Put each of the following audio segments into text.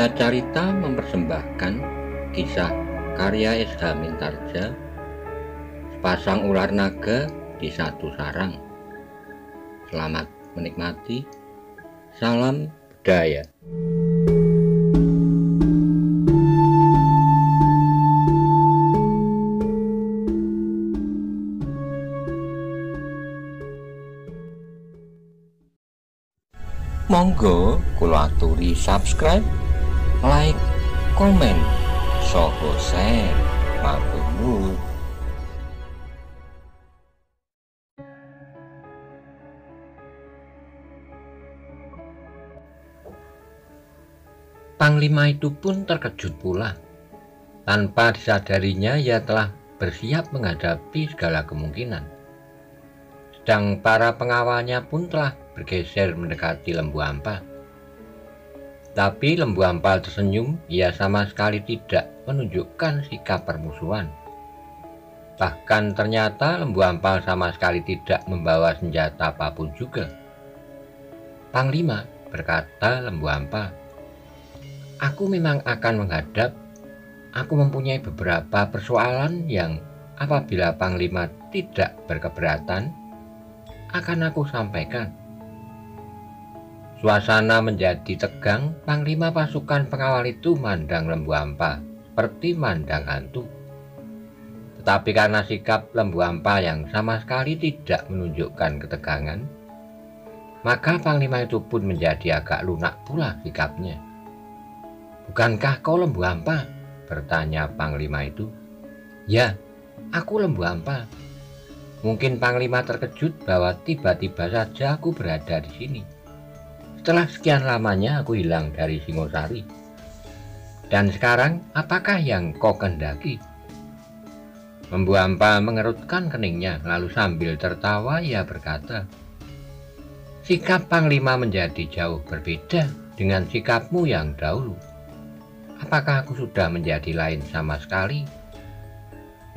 Widya Carita mempersembahkan kisah karya S.H. Mintarja, Sepasang Ular Naga di Satu Sarang. Selamat menikmati. Salam budaya. Monggo kula aturi subscribe, like, komen, saha share. Matur nuwun. Panglima itu pun terkejut pula. Tanpa disadarinya, ia telah bersiap menghadapi segala kemungkinan. Sedang para pengawalnya pun telah bergeser mendekati Lembu Ampal. Tapi Lembu Ampal tersenyum, ia sama sekali tidak menunjukkan sikap permusuhan. Bahkan ternyata Lembu Ampal sama sekali tidak membawa senjata apapun juga. "Panglima," berkata Lembu Ampal, "aku memang akan menghadap. Aku mempunyai beberapa persoalan yang apabila Panglima tidak berkeberatan, akan aku sampaikan." Suasana menjadi tegang. Panglima pasukan pengawal itu mandang Lembu Ampal seperti mandang hantu. Tetapi karena sikap Lembu Ampal yang sama sekali tidak menunjukkan ketegangan, maka Panglima itu pun menjadi agak lunak pula sikapnya. "Bukankah kau Lembu Ampal?" bertanya Panglima itu. "Ya, aku Lembu Ampal." Mungkin Panglima terkejut bahwa tiba-tiba saja aku berada di sini. Setelah sekian lamanya aku hilang dari Singosari. "Dan sekarang apakah yang kau kehendaki?" Lembu Ampal mengerutkan keningnya, lalu sambil tertawa ia berkata, "Sikap Panglima menjadi jauh berbeda dengan sikapmu yang dahulu. Apakah aku sudah menjadi lain sama sekali?"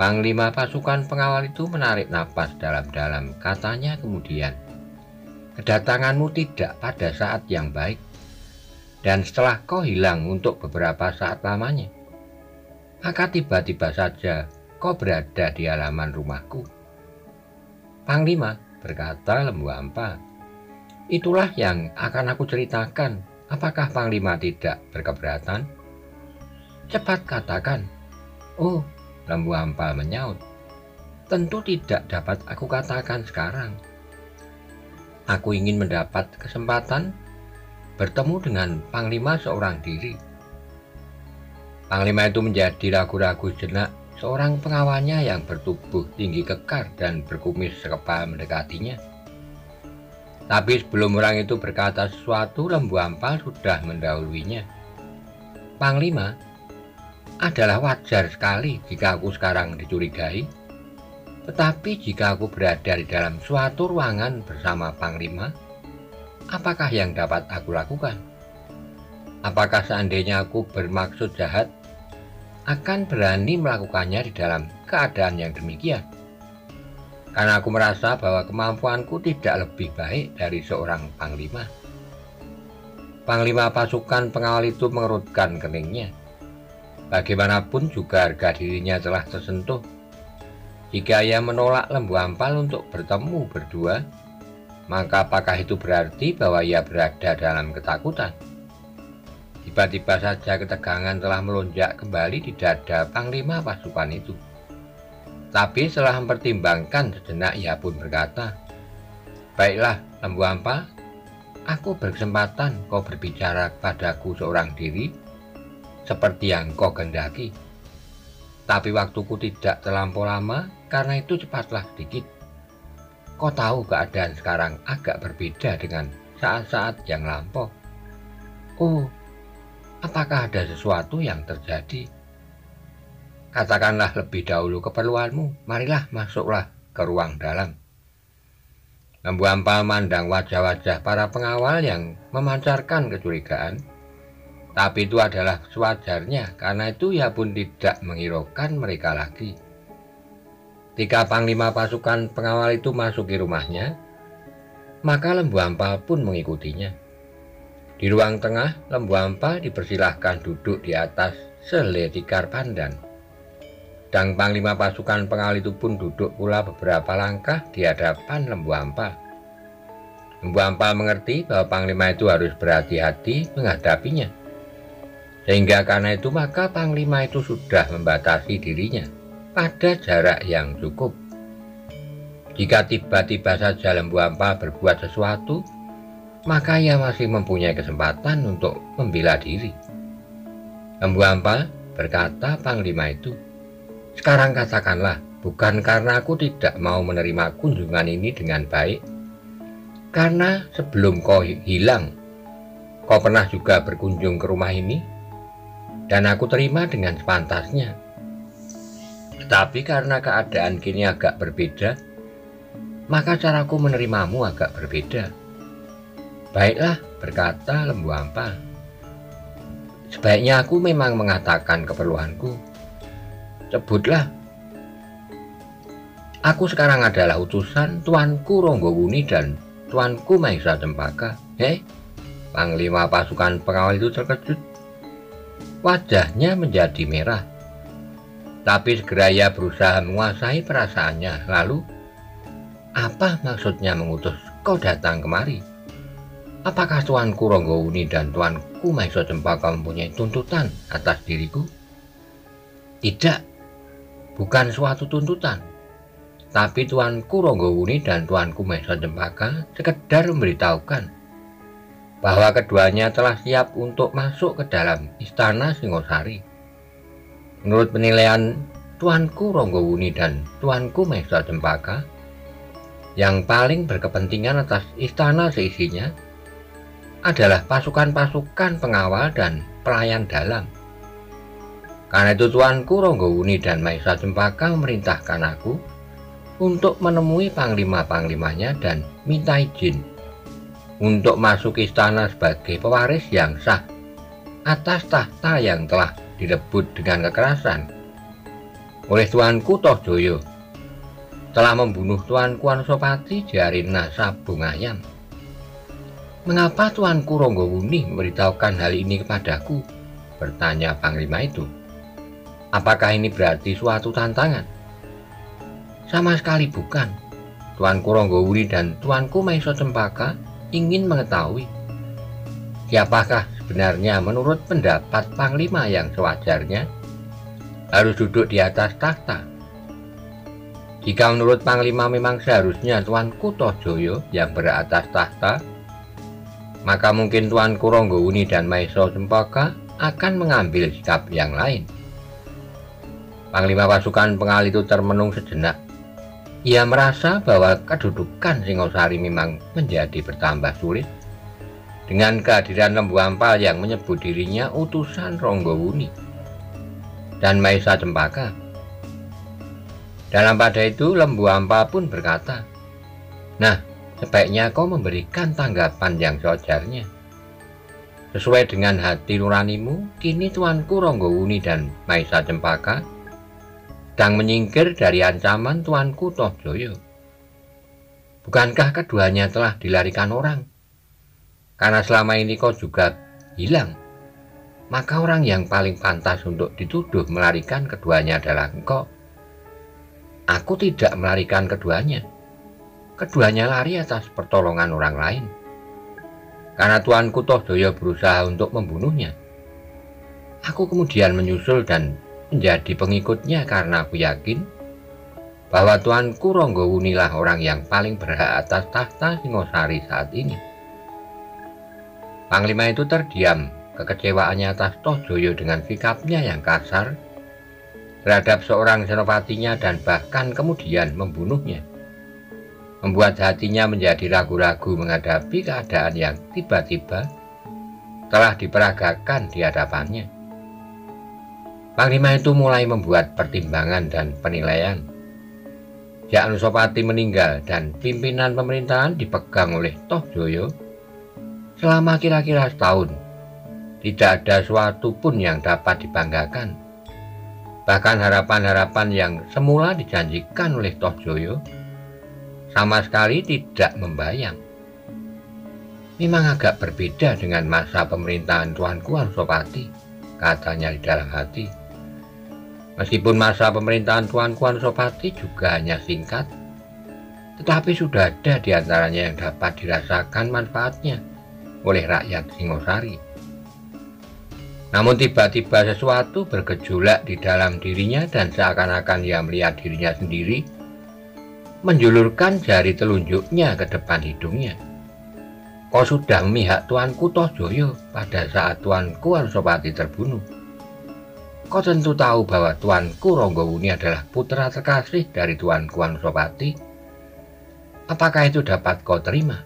Panglima pasukan pengawal itu menarik napas dalam-dalam. Katanya kemudian, "Kedatanganmu tidak pada saat yang baik, dan setelah kau hilang untuk beberapa saat lamanya, maka tiba-tiba saja kau berada di halaman rumahku." "Panglima," berkata Lembu Ampal, "itulah yang akan aku ceritakan. Apakah Panglima tidak berkeberatan? Cepat katakan." "Oh," Lembu Ampal menyaut, "tentu tidak dapat aku katakan sekarang. Aku ingin mendapat kesempatan bertemu dengan Panglima seorang diri." Panglima itu menjadi ragu-ragu sejenak. Seorang pengawalnya yang bertubuh tinggi kekar dan berkumis sekepal mendekatinya. Tapi sebelum orang itu berkata sesuatu, Lembu Ampal sudah mendahuluinya. "Panglima, adalah wajar sekali jika aku sekarang dicurigai. Tetapi jika aku berada di dalam suatu ruangan bersama Panglima, apakah yang dapat aku lakukan? Apakah seandainya aku bermaksud jahat, akan berani melakukannya di dalam keadaan yang demikian? Karena aku merasa bahwa kemampuanku tidak lebih baik dari seorang Panglima." Panglima pasukan pengawal itu mengerutkan keningnya. Bagaimanapun juga harga dirinya telah tersentuh. Jika ia menolak Lembu Ampal untuk bertemu berdua, maka apakah itu berarti bahwa ia berada dalam ketakutan? Tiba-tiba saja ketegangan telah melonjak kembali di dada Panglima pasukan itu. Tapi setelah mempertimbangkan sejenak, ia pun berkata, "Baiklah, Lembu Ampal, aku berkesempatan kau berbicara kepadaku seorang diri seperti yang kau kehendaki. Tapi waktuku tidak terlampau lama, karena itu cepatlah sedikit. Kau tahu keadaan sekarang agak berbeda dengan saat-saat yang lampau. Oh, apakah ada sesuatu yang terjadi? Katakanlah lebih dahulu keperluanmu. Marilah masuklah ke ruang dalam." Lembu Ampal memandang wajah-wajah para pengawal yang memancarkan kecurigaan. Tapi itu adalah sewajarnya, karena itu ia pun tidak menghiraukan mereka lagi. Ketika Panglima pasukan pengawal itu masuki rumahnya, maka Lembu Ampal pun mengikutinya. Di ruang tengah, Lembu Ampa dipersilahkan duduk di atas selai tikar pandan. Dan Panglima pasukan pengawal itu pun duduk pula beberapa langkah di hadapan Lembu Ampa. Lembu Ampa mengerti bahwa Panglima itu harus berhati-hati menghadapinya. Sehingga karena itu maka Panglima itu sudah membatasi dirinya pada jarak yang cukup. Jika tiba-tiba saja Lembu Ampa berbuat sesuatu, maka ia masih mempunyai kesempatan untuk membela diri. Lembu Ampa, berkata Panglima itu, "Sekarang katakanlah, bukan karena aku tidak mau menerima kunjungan ini dengan baik, karena sebelum kau hilang, kau pernah juga berkunjung ke rumah ini, dan aku terima dengan sepantasnya. Tetapi karena keadaan kini agak berbeda, maka caraku menerimamu agak berbeda." "Baiklah," berkata Lembu Ampa, "sebaiknya aku memang mengatakan keperluanku. Sebutlah." "Aku sekarang adalah utusan Tuanku Ronggowuni dan Tuanku Maisa Cempaka." Panglima pasukan pengawal itu terkejut. Wajahnya menjadi merah. Tapi segera ia berusaha menguasai perasaannya. Lalu, "Apa maksudnya mengutus kau datang kemari? Apakah Tuanku Ronggowuni dan Tuanku Maisa Cempaka mempunyai tuntutan atas diriku?" "Tidak, bukan suatu tuntutan. Tapi Tuanku Ronggowuni dan Tuanku Maisa Cempaka sekedar memberitahukan bahwa keduanya telah siap untuk masuk ke dalam istana Singosari. Menurut penilaian Tuanku Ronggowuni dan Tuanku Maisa Cempaka, yang paling berkepentingan atas istana seisinya adalah pasukan-pasukan pengawal dan pelayan dalam. Karena itu Tuanku Ronggowuni dan Maisa Cempaka memerintahkan aku untuk menemui panglima-panglimanya dan minta izin untuk masuk istana sebagai pewaris yang sah atas tahta yang telah direbut dengan kekerasan oleh Tuanku Tohjoyo, telah membunuh Tuanku Anusapati Djarinna Sabungayam." "Mengapa Tuanku Ronggowuni memberitahukan hal ini kepadaku?" bertanya Panglima itu. "Apakah ini berarti suatu tantangan?" "Sama sekali bukan. Tuanku Ronggowuni dan Tuanku Maisa Cempaka ingin mengetahui siapakah sebenarnya menurut pendapat Panglima yang sewajarnya harus duduk di atas takhta. Jika menurut Panglima memang seharusnya Tuanku Tohjoyo yang beratas tahta, maka mungkin Tuanku Ronggowuni dan Maisa Cempaka akan mengambil sikap yang lain." Panglima pasukan pengawal itu termenung sejenak. Ia merasa bahwa kedudukan Singosari memang menjadi bertambah sulit dengan kehadiran Lembu Ampa yang menyebut dirinya utusan Ronggowuni dan Maisa Cempaka. Dalam pada itu Lembu Ampa pun berkata, "Nah, sebaiknya kau memberikan tanggapan yang sewajarnya. Sesuai dengan hati nuranimu, kini Tuanku Ronggowuni dan Maisa Cempaka sedang menyingkir dari ancaman Tuanku Tohjoyo. Bukankah keduanya telah dilarikan orang? Karena selama ini kau juga hilang, maka orang yang paling pantas untuk dituduh melarikan keduanya adalah engkau. Aku tidak melarikan keduanya. Keduanya lari atas pertolongan orang lain. Karena Tuanku Tohjoyo berusaha untuk membunuhnya, aku kemudian menyusul dan menjadi pengikutnya karena aku yakin bahwa Tuanku Ronggowuni lah orang yang paling berhak atas tahta Singosari saat ini." Panglima itu terdiam. Kekecewaannya atas Tohjoyo dengan sikapnya yang kasar terhadap seorang senopatinya dan bahkan kemudian membunuhnya membuat hatinya menjadi ragu-ragu menghadapi keadaan yang tiba-tiba telah diperagakan di hadapannya. Panglima itu mulai membuat pertimbangan dan penilaian. Sejak Anusapati meninggal dan pimpinan pemerintahan dipegang oleh Tohjoyo selama kira-kira setahun, tidak ada suatu pun yang dapat dibanggakan. Bahkan harapan-harapan yang semula dijanjikan oleh Tohjoyo sama sekali tidak membayang. memang agak berbeda dengan masa pemerintahan Tuanku Anusapati, katanya di dalam hati. Meskipun masa pemerintahan Tuanku Anusapati juga hanya singkat, tetapi sudah ada di antaranya yang dapat dirasakan manfaatnya oleh rakyat Singosari. Namun tiba-tiba sesuatu bergejolak di dalam dirinya dan seakan-akan ia melihat dirinya sendiri, menjulurkan jari telunjuknya ke depan hidungnya. Kau sudah memihak Tuanku Tohjoyo pada saat Tuanku Anusapati terbunuh. Kau tentu tahu bahwa Tuanku Ronggowuni adalah putra terkasih dari Tuanku Anusapati. Apakah itu dapat kau terima?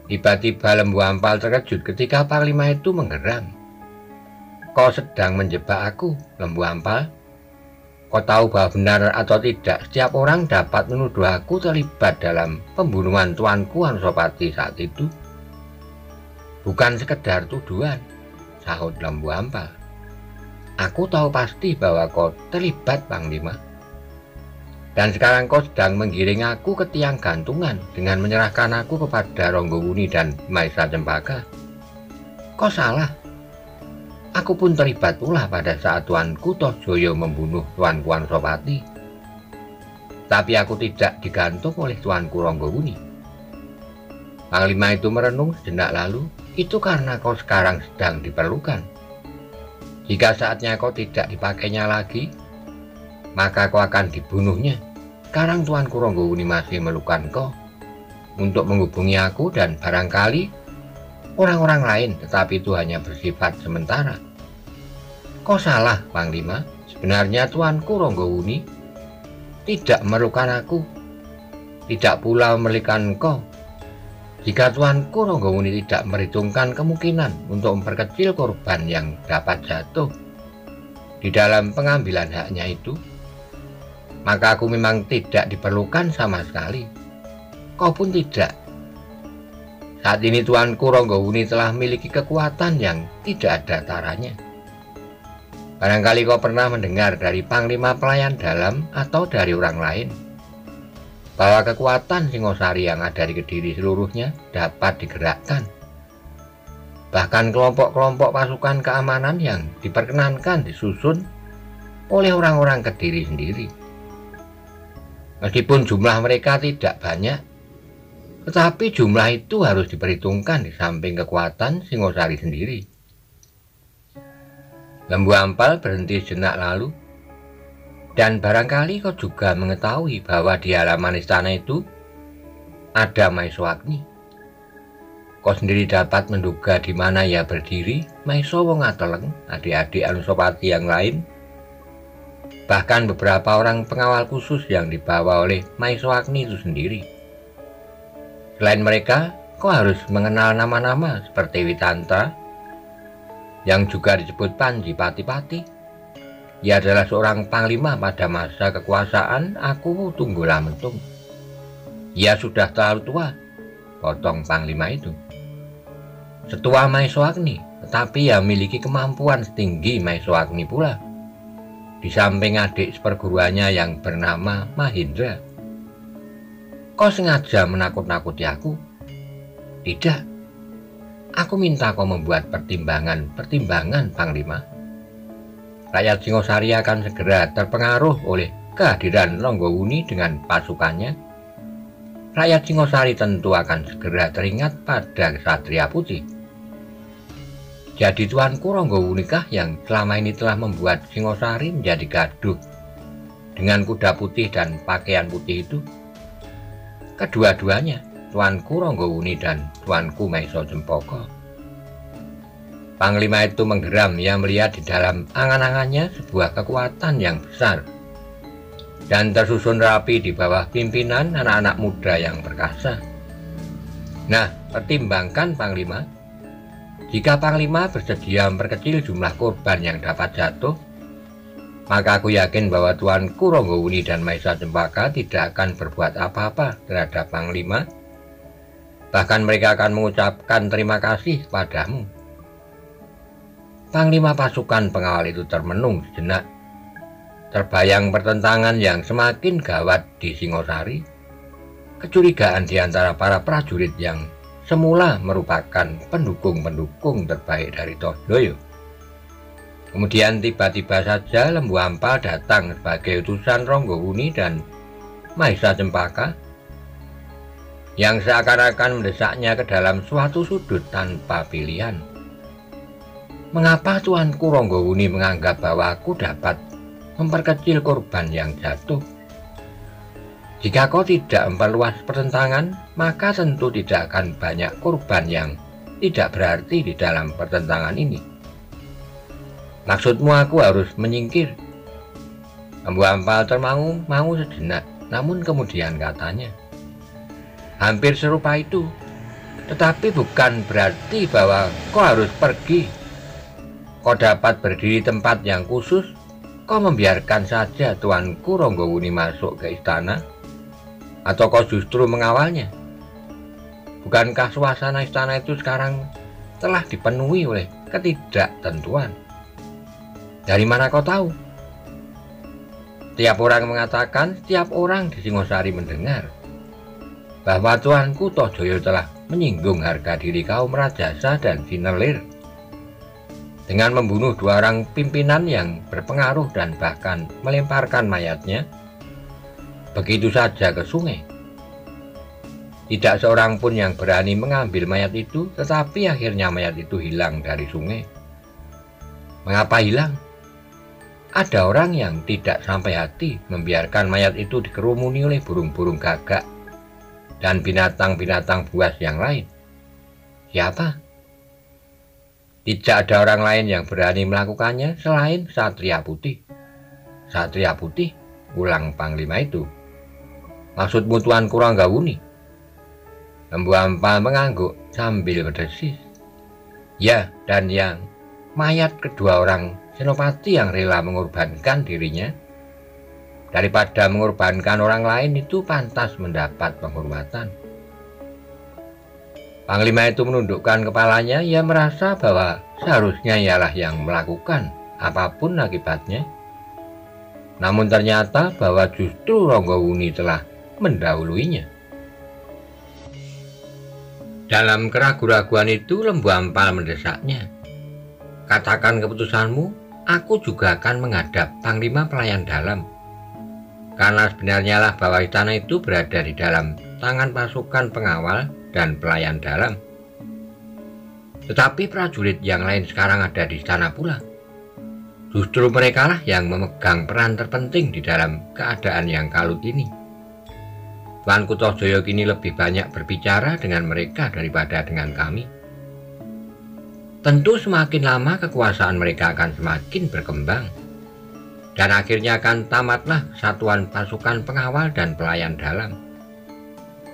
Tiba-tiba Lembu Ampal terkejut ketika Panglima itu menggeram. Kau sedang menjebak aku, Lembu Ampal. Kau tahu bahwa benar atau tidak, setiap orang dapat menuduh aku terlibat dalam pembunuhan Tuanku Anusapati saat itu. Bukan sekedar tuduhan, sahut Lembu Ampal. Aku tahu pasti bahwa kau terlibat, Panglima. Dan sekarang kau sedang menggiring aku ke tiang gantungan dengan menyerahkan aku kepada Ronggowuni dan Maesa Cempaka. Kau salah. Aku pun terlibat pula pada saat Tuanku Tohjoyo membunuh Tuanku Anusapati. Tapi aku tidak digantung oleh Tuanku Ronggowuni. Panglima itu merenung sejenak lalu. Itu karena kau sekarang sedang diperlukan. Jika saatnya kau tidak dipakainya lagi, maka kau akan dibunuhnya. Sekarang Tuanku Ronggowuni masih memerlukan kau untuk menghubungi aku dan barangkali orang-orang lain, tetapi itu hanya bersifat sementara. Kau salah, Panglima. Sebenarnya Tuanku Ronggowuni tidak memerlukan aku, tidak pula memerlukan kau. Jika Tuanku Ronggowuni tidak memperhitungkan kemungkinan untuk memperkecil korban yang dapat jatuh di dalam pengambilan haknya itu, maka aku memang tidak diperlukan sama sekali. Kau pun tidak. Saat ini Tuanku Ronggowuni telah memiliki kekuatan yang tidak ada taranya. Barangkali kau pernah mendengar dari Panglima Pelayan Dalam atau dari orang lain bahwa kekuatan Singosari yang ada di Kediri seluruhnya dapat digerakkan. Bahkan kelompok-kelompok pasukan keamanan yang diperkenankan disusun oleh orang-orang Kediri sendiri. Meskipun jumlah mereka tidak banyak, tetapi jumlah itu harus diperhitungkan di samping kekuatan Singosari sendiri. Lembu Ampal berhenti sejenak lalu. Dan barangkali kau juga mengetahui bahwa di halaman istana itu ada Maeso Agni. Kau sendiri dapat menduga di mana ia berdiri, Maeso Wongateleng, adik-adik Anusapati yang lain. Bahkan beberapa orang pengawal khusus yang dibawa oleh Maeso Agni itu sendiri. Selain mereka, kau harus mengenal nama-nama seperti Witantra, yang juga disebut Panji Pati-Pati. Ia adalah seorang panglima pada masa kekuasaan Aku Tunggulamentung. Ia sudah terlalu tua, potong panglima itu. Setua Maeso Agni, tetapi ia memiliki kemampuan setinggi Maeso Agni pula. Di samping adik seperguruannya yang bernama Mahindra. Kau sengaja menakut-nakuti aku? Tidak. Aku minta kau membuat pertimbangan, Panglima. Rakyat Singosari akan segera terpengaruh oleh kehadiran Ronggowuni dengan pasukannya. Rakyat Singosari tentu akan segera teringat pada Ksatria Putih. Jadi Tuanku Ronggowunikah yang selama ini telah membuat Singosari menjadi gaduh dengan kuda putih dan pakaian putih itu? Kedua-duanya, Tuanku Ronggowuni dan Tuanku Maesa Cempaka. Panglima itu menggeram. Ia melihat di dalam angan-angannya sebuah kekuatan yang besar dan tersusun rapi di bawah pimpinan anak-anak muda yang perkasa. Nah, pertimbangkan Panglima. Jika Panglima bersedia memperkecil jumlah korban yang dapat jatuh, maka aku yakin bahwa Tuanku Ronggowuni dan Maesa Cempaka tidak akan berbuat apa-apa terhadap Panglima. Bahkan mereka akan mengucapkan terima kasih padamu. Panglima pasukan pengawal itu termenung sejenak. Terbayang pertentangan yang semakin gawat di Singosari. Kecurigaan di antara para prajurit yang semula merupakan pendukung-pendukung terbaik dari Tohjoyo. Kemudian tiba-tiba saja Lembu Ampal datang sebagai utusan Ronggowuni dan Mahesa Cempaka yang seakan-akan mendesaknya ke dalam suatu sudut tanpa pilihan. Mengapa Tuanku Ronggowuni menganggap bahwa aku dapat memperkecil korban yang jatuh? Jika kau tidak memperluas pertentangan, maka tentu tidak akan banyak korban yang tidak berarti di dalam pertentangan ini. Maksudmu aku harus menyingkir? Lembu Ampal termangu-mangu sejenak, namun kemudian katanya, hampir serupa itu, tetapi bukan berarti bahwa kau harus pergi. Kau dapat berdiri tempat yang khusus, kau membiarkan saja Tuanku Ronggowuni masuk ke istana, atau kau justru mengawalnya? Bukankah suasana istana itu sekarang telah dipenuhi oleh ketidaktentuan? Dari mana kau tahu? Tiap orang mengatakan, tiap orang di Singosari mendengar bahwa Tuanku Tohjoyo telah menyinggung harga diri kaum Rajasa dan Sinelir dengan membunuh 2 orang pimpinan yang berpengaruh dan bahkan melemparkan mayatnya begitu saja ke sungai. Tidak seorang pun yang berani mengambil mayat itu, tetapi akhirnya mayat itu hilang dari sungai. Mengapa hilang? Ada orang yang tidak sampai hati membiarkan mayat itu dikerumuni oleh burung-burung gagak dan binatang-binatang buas yang lain. Siapa? Tidak ada orang lain yang berani melakukannya selain Satria Putih. Satria Putih, ulang Panglima itu. Maksudmu Tuanku Ronggowuni? Lembu Ampal mengangguk sambil berdesis. Ya, dan yang mayat kedua orang senopati yang rela mengorbankan dirinya daripada mengorbankan orang lain itu pantas mendapat penghormatan. Panglima itu menundukkan kepalanya. Ia merasa bahwa seharusnya ialah yang melakukan apapun akibatnya. Namun ternyata bahwa justru Ronggowuni telah mendahuluinya. Dalam keraguan-raguan itu Lembu Ampal mendesaknya. Katakan keputusanmu, aku juga akan menghadap Panglima Pelayan Dalam. Karena sebenarnya lah bahwa istana itu berada di dalam tangan pasukan pengawal dan pelayan dalam. Tetapi prajurit yang lain sekarang ada di istana pula. Justru mereka lah yang memegang peran terpenting di dalam keadaan yang kalut ini. Tuanku Tohjoyo kini lebih banyak berbicara dengan mereka daripada dengan kami. Tentu semakin lama kekuasaan mereka akan semakin berkembang. Dan akhirnya akan tamatlah satuan pasukan pengawal dan pelayan dalam.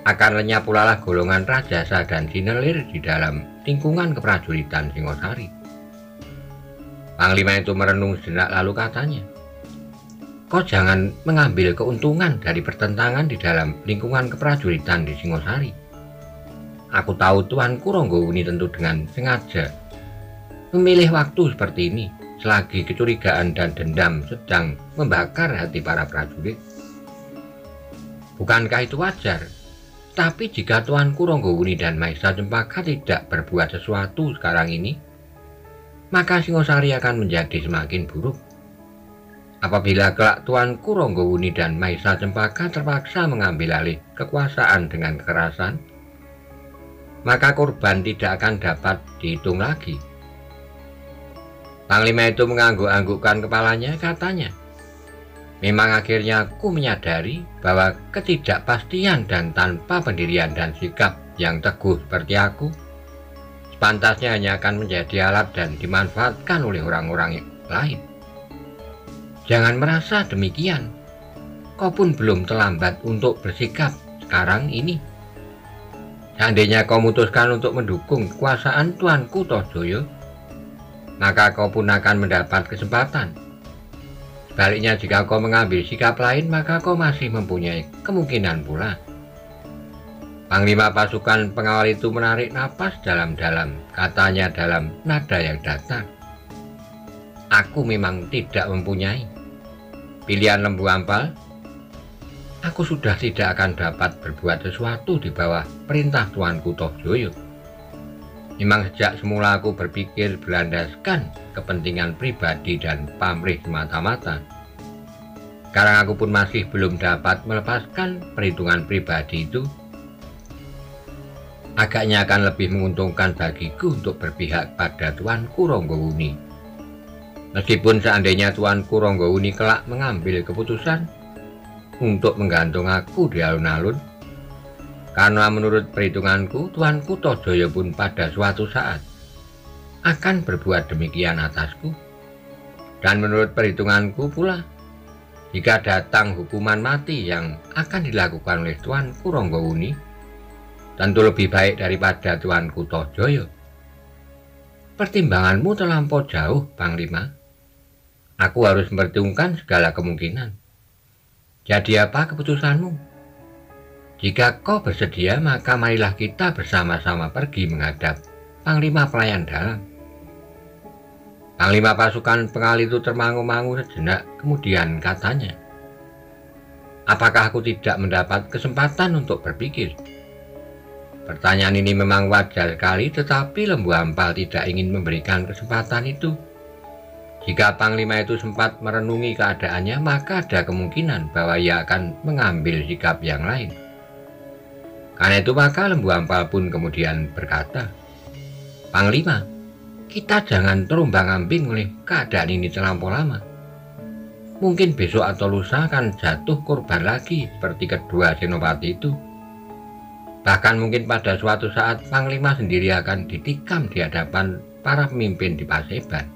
Akan lenyap pula lah golongan Rajasa dan Sinelir di dalam lingkungan keprajuritan Singosari. Panglima itu merenung sejenak lalu katanya, kau jangan mengambil keuntungan dari pertentangan di dalam lingkungan keprajuritan di Singosari. Aku tahu Tuanku Ronggowuni tentu dengan sengaja memilih waktu seperti ini selagi kecurigaan dan dendam sedang membakar hati para prajurit. Bukankah itu wajar? Tapi jika Tuanku Ronggowuni dan Mahesa Cempaka tidak berbuat sesuatu sekarang ini, maka Singosari akan menjadi semakin buruk. Apabila kelak Tuanku Ronggowuni dan Mahesa Cempaka terpaksa mengambil alih kekuasaan dengan kekerasan, maka korban tidak akan dapat dihitung lagi. Panglima itu mengangguk-anggukkan kepalanya, katanya, memang akhirnya aku menyadari bahwa ketidakpastian dan tanpa pendirian dan sikap yang teguh seperti aku, sepantasnya hanya akan menjadi alat dan dimanfaatkan oleh orang-orang lain. Jangan merasa demikian. Kau pun belum terlambat untuk bersikap sekarang ini. Seandainya kau memutuskan untuk mendukung kekuasaan Tuanku Tohjoyo, maka kau pun akan mendapat kesempatan. Sebaliknya, jika kau mengambil sikap lain, maka kau masih mempunyai kemungkinan pula. Panglima pasukan pengawal itu menarik napas dalam-dalam, katanya dalam nada yang datar, aku memang tidak mempunyai pilihan. Lembu Ampal, aku sudah tidak akan dapat berbuat sesuatu di bawah perintah Tuanku Tohjoyo. Memang sejak semula aku berpikir berlandaskan kepentingan pribadi dan pamrih semata-mata. Sekarang aku pun masih belum dapat melepaskan perhitungan pribadi itu. Agaknya akan lebih menguntungkan bagiku untuk berpihak pada Tuanku Ranggawuni. Meskipun seandainya Tuanku Ranggawuni kelak mengambil keputusan untuk menggantung aku di alun-alun, karena menurut perhitunganku Tuanku Tohjaya pun pada suatu saat akan berbuat demikian atasku. Dan menurut perhitunganku pula, jika datang hukuman mati yang akan dilakukan oleh Tuanku Ranggawuni, tentu lebih baik daripada Tuanku Tohjaya. Pertimbanganmu terlampau jauh, Panglima. Aku harus memperhitungkan segala kemungkinan. Jadi apa keputusanmu? Jika kau bersedia, maka marilah kita bersama-sama pergi menghadap Panglima Pelayan Dalam. Panglima pasukan pengawal itu termangu-mangu sejenak, kemudian katanya, apakah aku tidak mendapat kesempatan untuk berpikir? Pertanyaan ini memang wajar sekali, tetapi Lembu Ampal tidak ingin memberikan kesempatan itu. Jika Panglima itu sempat merenungi keadaannya, maka ada kemungkinan bahwa ia akan mengambil sikap yang lain. Karena itu maka Lembu Ampal pun kemudian berkata, Panglima, kita jangan terombang-ambing oleh keadaan ini terlampau lama. Mungkin besok atau lusa akan jatuh korban lagi seperti kedua senopati itu. Bahkan mungkin pada suatu saat Panglima sendiri akan ditikam di hadapan para pemimpin di Paseban.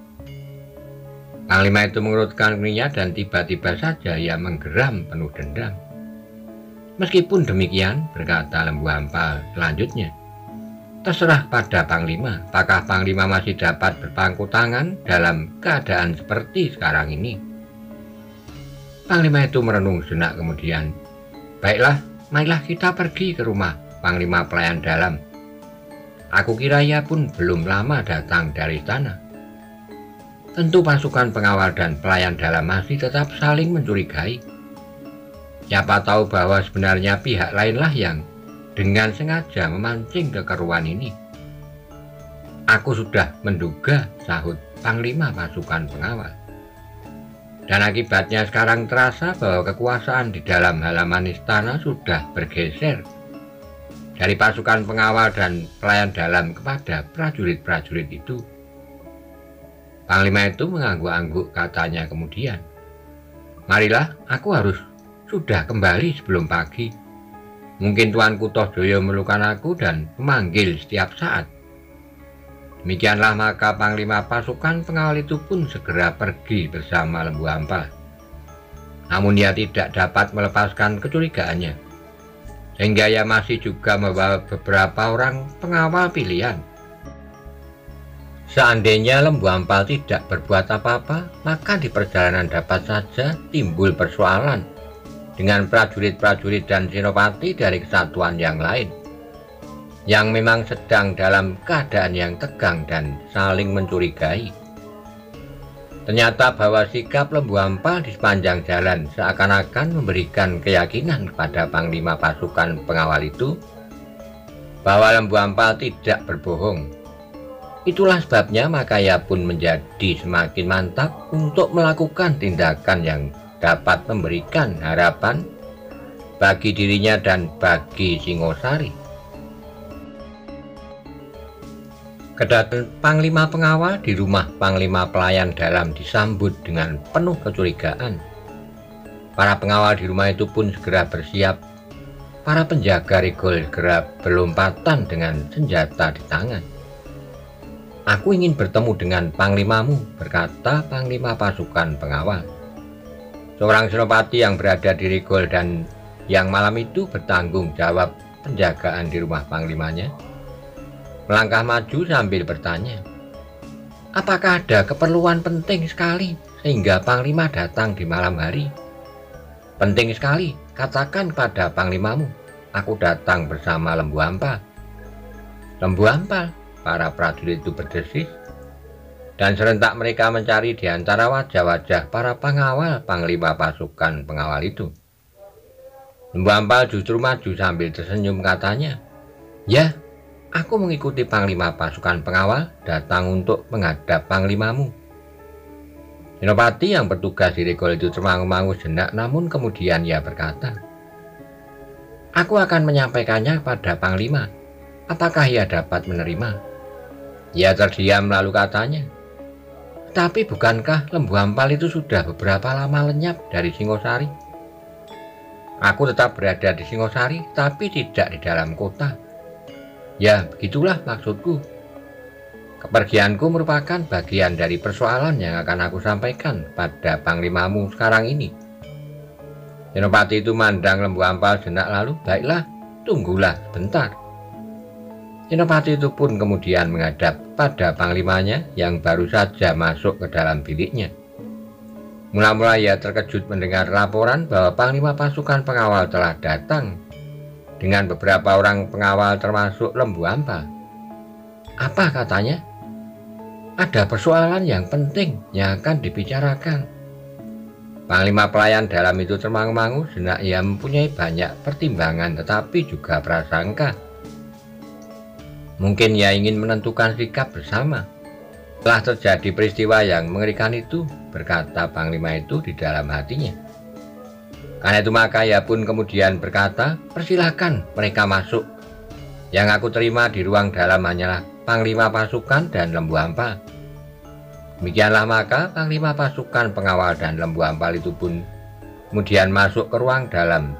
Panglima itu mengerutkan keningnya dan tiba-tiba saja ia menggeram penuh dendam. Meskipun demikian, berkata Lembu Ampal selanjutnya, terserah pada Panglima, apakah Panglima masih dapat berpangku tangan dalam keadaan seperti sekarang ini. Panglima itu merenung sejenak kemudian, baiklah, marilah kita pergi ke rumah Panglima Pelayan Dalam. Aku kira ia pun belum lama datang dari istana. Tentu pasukan pengawal dan pelayan dalam masih tetap saling mencurigai. Siapa tahu bahwa sebenarnya pihak lainlah yang dengan sengaja memancing kekeruan ini. Aku sudah menduga, sahut Panglima pasukan pengawal. Dan akibatnya sekarang terasa bahwa kekuasaan di dalam halaman istana sudah bergeser dari pasukan pengawal dan pelayan dalam kepada prajurit-prajurit itu. Panglima itu mengangguk-angguk, katanya kemudian, marilah, aku harus sudah kembali sebelum pagi. Mungkin Tuanku Tohjaya memerlukan aku dan memanggil setiap saat. Demikianlah maka Panglima pasukan pengawal itu pun segera pergi bersama Lembu Ampal. Namun ia tidak dapat melepaskan kecurigaannya, sehingga ia masih juga membawa beberapa orang pengawal pilihan. Seandainya Lembu Ampal tidak berbuat apa-apa, maka di perjalanan dapat saja timbul persoalan dengan prajurit-prajurit dan senopati dari kesatuan yang lain, yang memang sedang dalam keadaan yang tegang dan saling mencurigai. Ternyata bahwa sikap Lembu Ampal di sepanjang jalan seakan-akan memberikan keyakinan kepada Panglima pasukan pengawal itu bahwa Lembu Ampal tidak berbohong. Itulah sebabnya maka ia pun menjadi semakin mantap untuk melakukan tindakan yang dapat memberikan harapan bagi dirinya dan bagi Singosari. Kedatangan Panglima pengawal di rumah Panglima Pelayan Dalam disambut dengan penuh kecurigaan. Para pengawal di rumah itu pun segera bersiap. Para penjaga rigol segera berlompatan dengan senjata di tangan. Aku ingin bertemu dengan Panglimamu, berkata Panglima pasukan pengawal. Seorang senopati yang berada di rigol dan yang malam itu bertanggung jawab penjagaan di rumah Panglimanya, melangkah maju sambil bertanya, apakah ada keperluan penting sekali sehingga Panglima datang di malam hari? Penting sekali, katakan pada Panglimamu, aku datang bersama Lembu Ampal. Lembu Ampal, para prajurit itu berdesis, dan serentak mereka mencari di antara wajah-wajah para pengawal Panglima pasukan pengawal itu. Lembu Ampal justru maju sambil tersenyum, katanya, ya, Aku mengikuti panglima pasukan pengawal datang untuk menghadap panglimamu. Senopati yang bertugas di regol itu termangu-mangu sejenak, namun kemudian ia berkata, "Aku akan menyampaikannya pada panglima. Apakah ia dapat menerima?" Ia terdiam lalu katanya, "Tapi bukankah Lembu Ampal itu sudah beberapa lama lenyap dari Singosari?" "Aku tetap berada di Singosari, tapi tidak di dalam kota." "Ya, begitulah maksudku. Kepergianku merupakan bagian dari persoalan yang akan aku sampaikan pada panglimamu sekarang ini." Senopati itu mandang Lembu Ampal sejenak lalu, "Baiklah, tunggulah sebentar." Senopati itu pun kemudian menghadap pada panglimanya yang baru saja masuk ke dalam biliknya. Mula-mula ia terkejut mendengar laporan bahwa panglima pasukan pengawal telah datang dengan beberapa orang pengawal termasuk Lembu Ampal. "Apa katanya?" "Ada persoalan yang penting yang akan dibicarakan." Panglima pelayan dalam itu termangu-mangu sejenak. Ia mempunyai banyak pertimbangan tetapi juga prasangka. Mungkin ia ingin menentukan sikap bersama. Telah terjadi peristiwa yang mengerikan itu, berkata panglima itu di dalam hatinya. Karena itu maka ia pun kemudian berkata, "Persilahkan mereka masuk. Yang aku terima di ruang dalam hanyalah panglima pasukan dan Lembu Ampal." Demikianlah maka panglima pasukan pengawal dan Lembu Ampal itu pun kemudian masuk ke ruang dalam.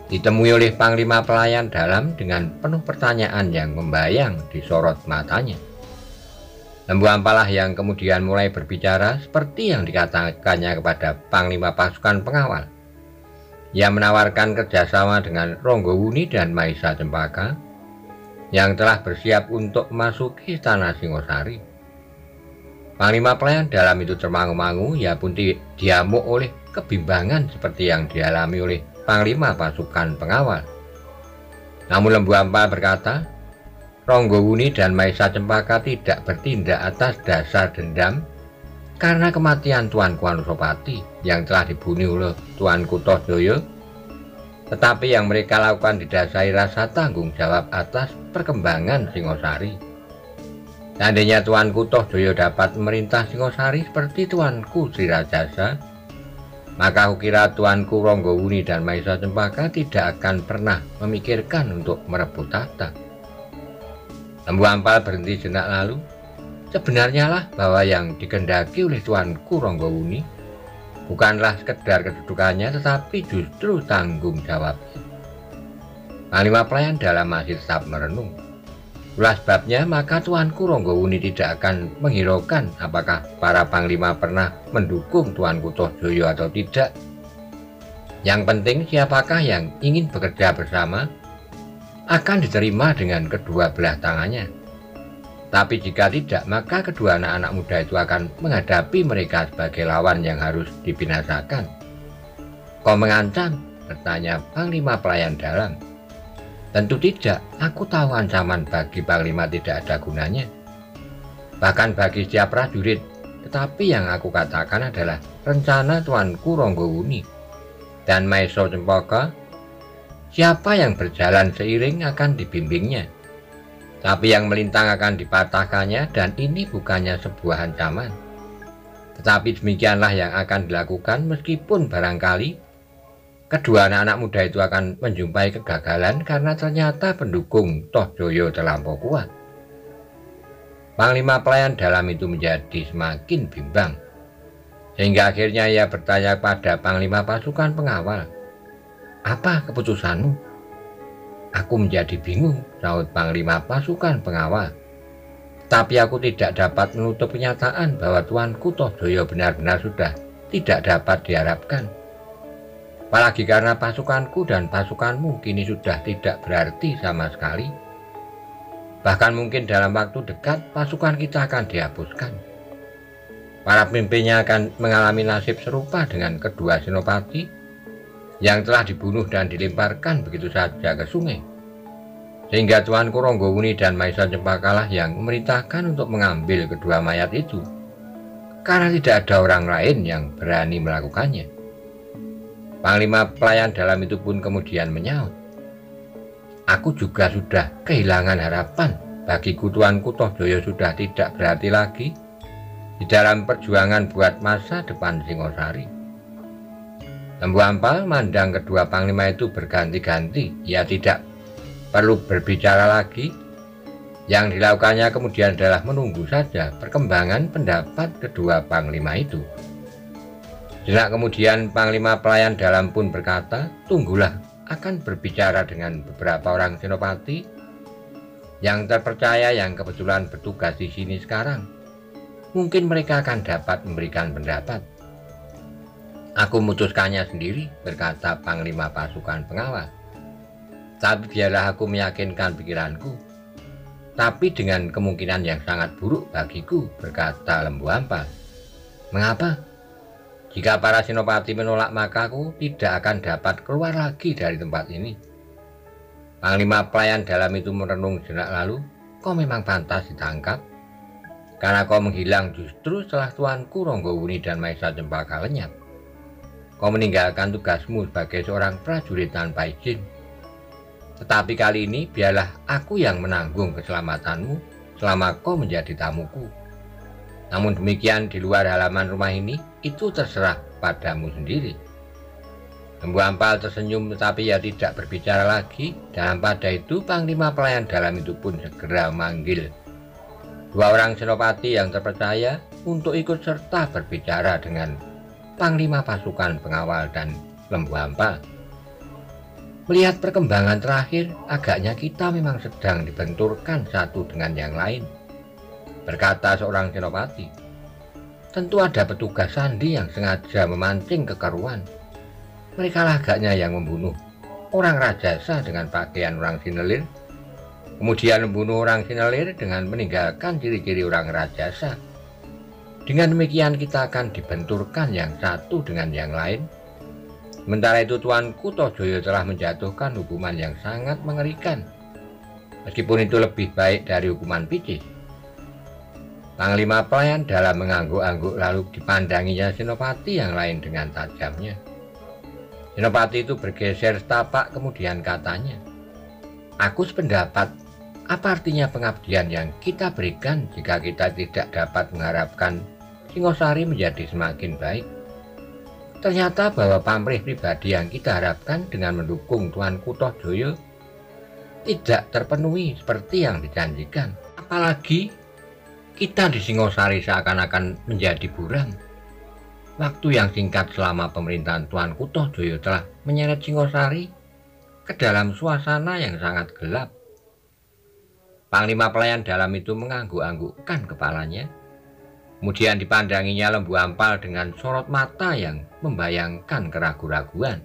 Ditemui oleh panglima pelayan dalam dengan penuh pertanyaan yang membayang di sorot matanya. Lembu Ampalah yang kemudian mulai berbicara seperti yang dikatakannya kepada panglima pasukan pengawal. Ia menawarkan kerjasama dengan Ronggowuni dan Maisa Cempaka yang telah bersiap untuk memasuki istana Singosari. Panglima pelayan dalam itu termangu-mangu. Ia pun diamuk oleh kebimbangan seperti yang dialami oleh panglima pasukan pengawal. Namun Lembu Ampal berkata, "Ronggowuni dan Maisa Cempaka tidak bertindak atas dasar dendam karena kematian Tuanku Anusapati yang telah dibunuh oleh Tuanku Tohjoyo, tetapi yang mereka lakukan didasari rasa tanggung jawab atas perkembangan Singosari. Seandainya Tuanku Tohjoyo dapat memerintah Singosari seperti Tuanku Sri Rajasa, maka kukira Tuanku Ronggowuni dan Maisa Cempaka tidak akan pernah memikirkan untuk merebut tahta." Lembu Ampal berhenti sejenak lalu. "Sebenarnya lah bahwa yang dikehendaki oleh Tuanku Ronggowuni bukanlah sekedar kedudukannya, tetapi justru tanggung jawabnya." Panglima pelayan dalam masih tetap merenung. Itulah sebabnya maka Tuanku Ronggowuni tidak akan menghiraukan apakah para panglima pernah mendukung Tuanku Tohjoyo atau tidak. Yang penting siapakah yang ingin bekerja bersama akan diterima dengan kedua belah tangannya. Tapi jika tidak, maka kedua anak-anak muda itu akan menghadapi mereka sebagai lawan yang harus dibinasakan. "Kau mengancam?" bertanya panglima pelayan dalam. "Tentu tidak, aku tahu ancaman bagi panglima tidak ada gunanya. Bahkan bagi setiap prajurit, tetapi yang aku katakan adalah rencana Tuanku Ronggowuni dan Maisa Cempaka. Siapa yang berjalan seiring akan dibimbingnya, tapi yang melintang akan dipatahkannya, dan ini bukannya sebuah ancaman. Tetapi demikianlah yang akan dilakukan meskipun barangkali kedua anak-anak muda itu akan menjumpai kegagalan karena ternyata pendukung Tohjoyo terlampau kuat." Panglima pelayan dalam itu menjadi semakin bimbang, sehingga akhirnya ia bertanya pada panglima pasukan pengawal, "Apa keputusanmu?" "Aku menjadi bingung," sahut panglima pasukan pengawal. "Tapi aku tidak dapat menutup kenyataan bahwa Tuanku Tohjoyo benar-benar sudah tidak dapat diharapkan. Apalagi karena pasukanku dan pasukanmu kini sudah tidak berarti sama sekali. Bahkan mungkin dalam waktu dekat pasukan kita akan dihapuskan. Para pemimpinnya akan mengalami nasib serupa dengan kedua senopati yang telah dibunuh dan dilemparkan begitu saja ke sungai. Sehingga Tuanku Ronggowuni dan Maisa Cempaka yang memerintahkan untuk mengambil kedua mayat itu, karena tidak ada orang lain yang berani melakukannya." Panglima pelayan dalam itu pun kemudian menyaut, Aku juga sudah kehilangan harapan. Bagiku Tuanku Tohjaya sudah tidak berarti lagi di dalam perjuangan buat masa depan Singosari. Lembu Ampal mandang kedua panglima itu berganti-ganti. Ia tidak perlu berbicara lagi. Yang dilakukannya kemudian adalah menunggu saja perkembangan pendapat kedua panglima itu. Sejenak kemudian Panglima Pelayan Dalam pun berkata, "Tunggulah, akan berbicara dengan beberapa orang senopati yang terpercaya yang kebetulan bertugas di sini sekarang. Mungkin mereka akan dapat memberikan pendapat." "Aku memutuskannya sendiri," berkata Panglima Pasukan Pengawal. "Tapi biarlah aku meyakinkan pikiranku. Tapi dengan kemungkinan yang sangat buruk bagiku," berkata Lembu Ampal. "Mengapa?" "Jika para senopati menolak, maka aku tidak akan dapat keluar lagi dari tempat ini." Panglima Pelayan Dalam itu merenung sejenak lalu. "Kau memang pantas ditangkap, karena kau menghilang justru setelah Tuanku Ronggowuni dan Maesa Cempaka lenyap. Kau meninggalkan tugasmu sebagai seorang prajurit tanpa izin. Tetapi kali ini biarlah aku yang menanggung keselamatanmu selama kau menjadi tamuku. Namun demikian, di luar halaman rumah ini, itu terserah padamu sendiri." Lembu Ampal tersenyum tetapi ia tidak berbicara lagi. Dan pada itu Panglima Pelayan Dalam itu pun segera memanggil dua orang senopati yang terpercaya untuk ikut serta berbicara dengan Panglima Pasukan Pengawal dan Lembu Ampal. "Melihat perkembangan terakhir, agaknya kita memang sedang dibenturkan satu dengan yang lain," berkata seorang senopati. "Tentu ada petugas sandi yang sengaja memancing kekeruan. Mereka lah agaknya yang membunuh orang Rajasa dengan pakaian orang Sinelir, kemudian membunuh orang Sinelir dengan meninggalkan ciri-ciri orang Rajasa. Dengan demikian kita akan dibenturkan yang satu dengan yang lain. Sementara itu Tuanku Tohjaya telah menjatuhkan hukuman yang sangat mengerikan, meskipun itu lebih baik dari hukuman picis." Panglima Pelayan Dalam mengangguk-angguk lalu dipandanginya senopati yang lain dengan tajamnya. Senopati itu bergeser setapak kemudian katanya, "Aku sependapat. Apa artinya pengabdian yang kita berikan jika kita tidak dapat mengharapkan Singosari menjadi semakin baik? Ternyata bahwa pamrih pribadi yang kita harapkan dengan mendukung Tuanku Tohjaya tidak terpenuhi seperti yang dijanjikan. Apalagi kita di Singosari seakan-akan menjadi buram. Waktu yang singkat selama pemerintahan Tuanku Tohjaya telah menyeret Singosari ke dalam suasana yang sangat gelap." Panglima Pelayan Dalam itu mengangguk-anggukkan kepalanya. Kemudian dipandanginya Lembu Ampal dengan sorot mata yang membayangkan keraguan-raguan.